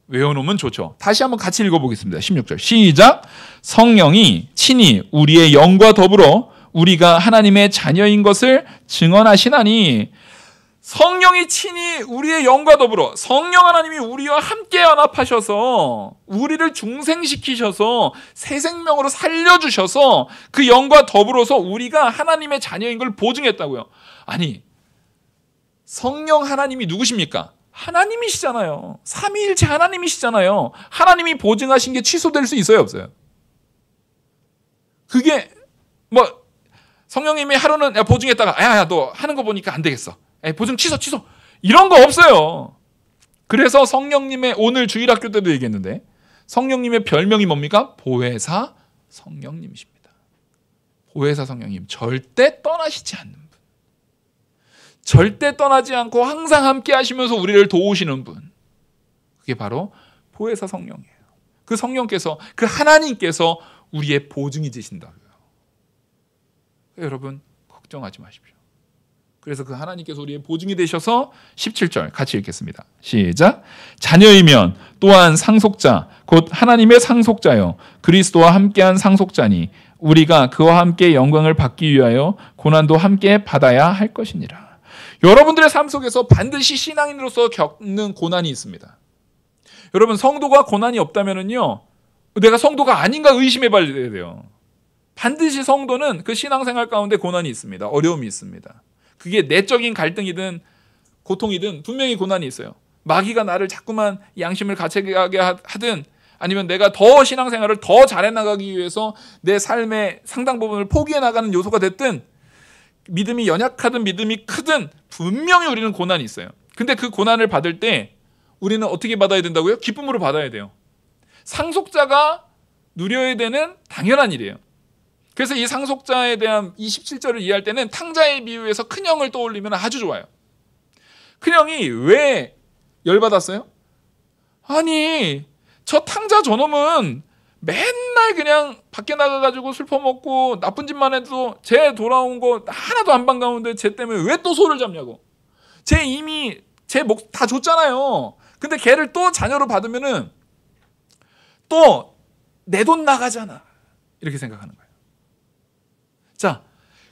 Speaker 1: 외워놓으면 좋죠. 다시 한번 같이 읽어보겠습니다. 16절 시작. 성령이 친히 우리의 영과 더불어 우리가 하나님의 자녀인 것을 증언하시나니. 성령이 친히 우리의 영과 더불어, 성령 하나님이 우리와 함께 연합하셔서 우리를 중생시키셔서 새 생명으로 살려주셔서 그 영과 더불어서 우리가 하나님의 자녀인 걸 보증했다고요. 아니, 성령 하나님이 누구십니까? 하나님이시잖아요. 삼위일체 하나님이시잖아요. 하나님이 보증하신 게 취소될 수 있어요, 없어요? 그게 성령님이 하루는 보증했다가 너 하는 거 보니까 안 되겠어. 보증 취소 이런 거 없어요. 그래서 성령님의, 오늘 주일학교 때도 얘기했는데 성령님의 별명이 뭡니까? 보혜사 성령님이십니다. 보혜사 성령님, 절대 떠나시지 않는 분, 절대 떠나지 않고 항상 함께 하시면서 우리를 도우시는 분, 그게 바로 보혜사 성령이에요. 그 성령께서, 그 하나님께서 우리의 보증이 되신다고요. 여러분 걱정하지 마십시오. 그래서 그 하나님께서 우리의 보증이 되셔서 17절 같이 읽겠습니다. 시작. 자녀이면 또한 상속자 곧 하나님의 상속자요 그리스도와 함께한 상속자니 우리가 그와 함께 영광을 받기 위하여 고난도 함께 받아야 할 것이니라. 여러분들의 삶 속에서 반드시 신앙인으로서 겪는 고난이 있습니다. 여러분, 성도가 고난이 없다면요 내가 성도가 아닌가 의심해 봐야 돼요. 반드시 성도는 그 신앙생활 가운데 고난이 있습니다. 어려움이 있습니다. 그게 내적인 갈등이든 고통이든 분명히 고난이 있어요. 마귀가 나를 자꾸만 양심을 가책하게 하든 아니면 내가 더 신앙생활을 더 잘해나가기 위해서 내 삶의 상당 부분을 포기해 나가는 요소가 됐든 믿음이 연약하든 믿음이 크든 분명히 우리는 고난이 있어요. 근데 그 고난을 받을 때 우리는 어떻게 받아야 된다고요? 기쁨으로 받아야 돼요. 상속자가 누려야 되는 당연한 일이에요. 그래서 이 상속자에 대한 이 17절을 이해할 때는 탕자의 비유에서 큰형을 떠올리면 아주 좋아요. 큰형이 왜 열받았어요? 아니, 저 탕자 저놈은 맨날 그냥 밖에 나가가지고 술 퍼먹고 나쁜 짓만 해도 쟤 돌아온 거 하나도 안 반가운데 쟤 때문에 왜 또 소를 잡냐고. 쟤 이미 제 목 다 줬잖아요. 근데 걔를 또 자녀로 받으면은 또 내 돈 나가잖아. 이렇게 생각하는 거예요. 자,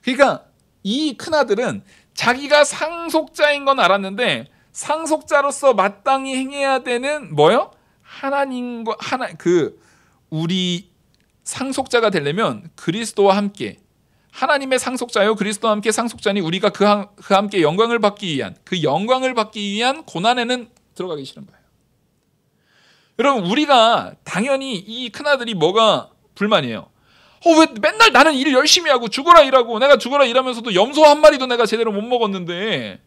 Speaker 1: 그러니까 이 큰아들은 자기가 상속자인 건 알았는데 상속자로서 마땅히 행해야 되는 뭐요? 하나님과 우리 상속자가 되려면 그리스도와 함께 하나님의 상속자요 그리스도와 함께 상속자니 우리가 그 함께 영광을 받기 위한 고난에는 들어가기 싫은 거예요. 여러분, 우리가 당연히 이 큰아들이 뭐가 불만이에요? 왜 맨날 나는 일 열심히 하고 죽어라 일하고 내가 죽어라 일하면서도 염소 한 마리도 내가 제대로 못 먹었는데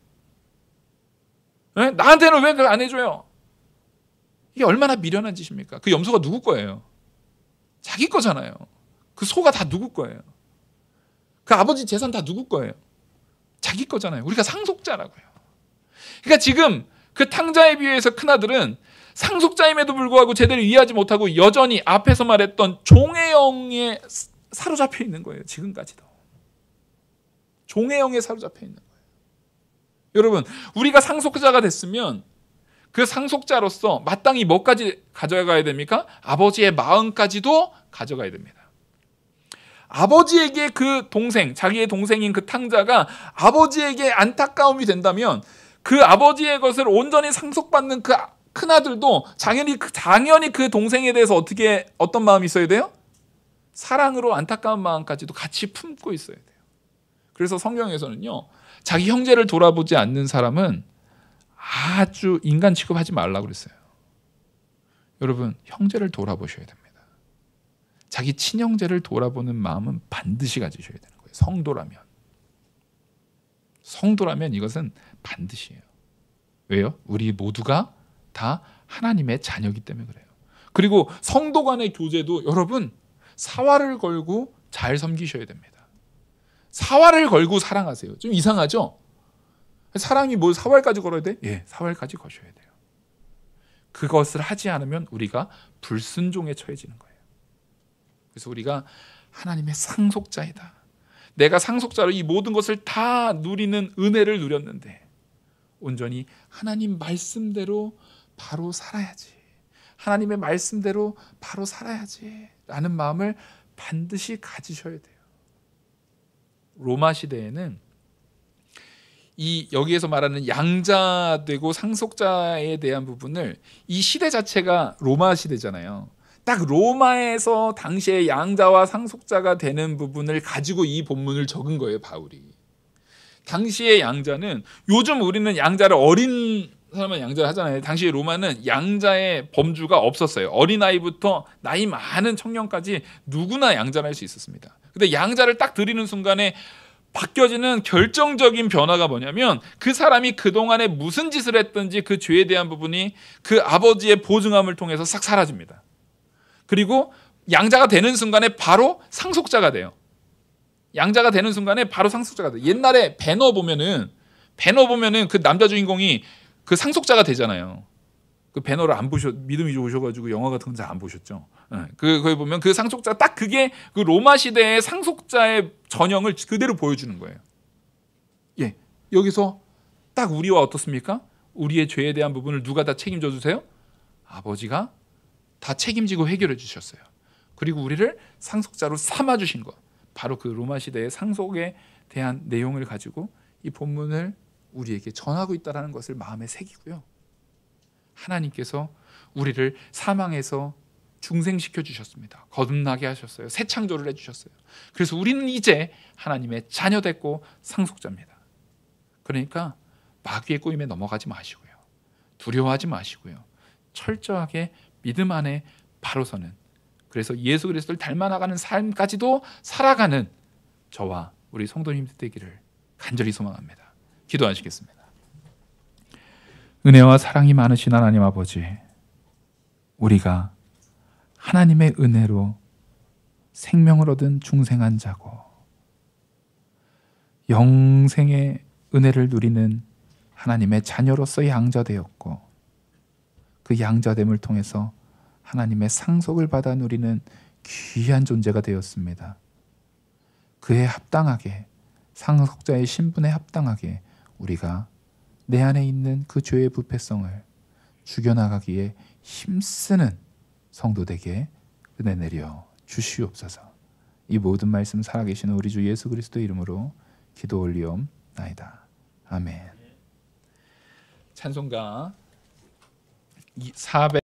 Speaker 1: 나한테는 왜 그걸 안 해줘요? 이게 얼마나 미련한 짓입니까? 그 염소가 누구 거예요? 자기 거잖아요. 그 소가 다 누구 거예요? 그 아버지 재산 다 누구 거예요? 자기 거잖아요. 우리가 상속자라고요. 그러니까 지금 그 탕자에 비해서 큰아들은 상속자임에도 불구하고 제대로 이해하지 못하고 여전히 앞에서 말했던 종의 영에 사로잡혀 있는 거예요. 지금까지도. 종의 영에 사로잡혀 있는 거예요. 여러분, 우리가 상속자가 됐으면 그 상속자로서 마땅히 뭐까지 가져가야 됩니까? 아버지의 마음까지도 가져가야 됩니다. 아버지에게 그 동생, 자기의 동생인 그 탕자가 아버지에게 안타까움이 된다면 그 아버지의 것을 온전히 상속받는 그 큰아들도 당연히 그 동생에 대해서 어떤 마음이 있어야 돼요? 사랑으로 안타까운 마음까지도 같이 품고 있어야 돼요. 그래서 성경에서는요, 자기 형제를 돌아보지 않는 사람은 아주 인간 취급하지 말라고 그랬어요. 여러분, 형제를 돌아보셔야 됩니다. 자기 친형제를 돌아보는 마음은 반드시 가지셔야 되는 거예요. 성도라면 이것은 반드시예요. 왜요? 우리 모두가 다 하나님의 자녀이기 때문에 그래요. 그리고 성도 간의 교제도 여러분 사활을 걸고 잘 섬기셔야 됩니다. 사활을 걸고 사랑하세요. 좀 이상하죠? 사랑이 뭘 사활까지 걸어야 돼? 예, 사활까지 거셔야 돼요. 그것을 하지 않으면 우리가 불순종에 처해지는 거예요. 그래서 우리가 하나님의 상속자이다. 내가 상속자로 이 모든 것을 다 누리는 은혜를 누렸는데 온전히 하나님 말씀대로 바로 살아야지. 하나님의 말씀대로 바로 살아야지 라는 마음을 반드시 가지셔야 돼요. 로마 시대에는 여기에서 말하는 양자되고 상속자에 대한 부분을 이 시대 자체가 로마 시대잖아요. 딱 로마에서 당시에 양자와 상속자가 되는 부분을 가지고 이 본문을 적은 거예요, 바울이. 당시의 양자는 요즘 우리는 양자를 어린 사람은 양자를 하잖아요. 당시에 로마는 양자의 범주가 없었어요. 어린아이부터 나이 많은 청년까지 누구나 양자를 할 수 있었습니다. 근데 양자를 딱 드리는 순간에 바뀌어지는 결정적인 변화가 뭐냐면 그 사람이 그동안에 무슨 짓을 했든지 그 죄에 대한 부분이 그 아버지의 보증함을 통해서 싹 사라집니다. 그리고 양자가 되는 순간에 바로 상속자가 돼요. 양자가 되는 순간에 바로 상속자가 돼요. 옛날에 배너 보면은 그 남자 주인공이 그 상속자가 되잖아요. 그 배너를 안 믿음이 좋으셔가지고 영화 같은 건 잘 안 보셨죠. 거기 보면 그 상속자 딱 그게 그 로마 시대의 상속자의 전형을 그대로 보여주는 거예요. 예, 여기서 딱 우리와 어떻습니까? 우리의 죄에 대한 부분을 누가 다 책임져 주세요? 아버지가 다 책임지고 해결해 주셨어요. 그리고 우리를 상속자로 삼아 주신 것. 바로 그 로마 시대의 상속에 대한 내용을 가지고 이 본문을 우리에게 전하고 있다는 것을 마음에 새기고요. 하나님께서 우리를 사망에서 중생시켜 주셨습니다. 거듭나게 하셨어요. 새 창조를 해주셨어요. 그래서 우리는 이제 하나님의 자녀 됐고 상속자입니다. 그러니까 마귀의 꼬임에 넘어가지 마시고요. 두려워하지 마시고요. 철저하게 믿음 안에 바로 서는, 그래서 예수 그리스도를 닮아나가는 삶까지도 살아가는 저와 우리 성도님들 되기를 간절히 소망합니다. 기도하시겠습니다. 은혜와 사랑이 많으신 하나님 아버지, 우리가 하나님의 은혜로 생명을 얻은 중생한 자고 영생의 은혜를 누리는 하나님의 자녀로서 양자되었고 그 양자됨을 통해서 하나님의 상속을 받아 누리는 귀한 존재가 되었습니다. 그에 합당하게, 상속자의 신분에 합당하게 우리가 내 안에 있는 그 죄의 부패성을 죽여나가기에 힘쓰는 성도되게 은혜 내려 주시옵소서. 이 모든 말씀 살아계시는 우리 주 예수 그리스도의 이름으로 기도 올리옵나이다. 아멘. 찬송가 400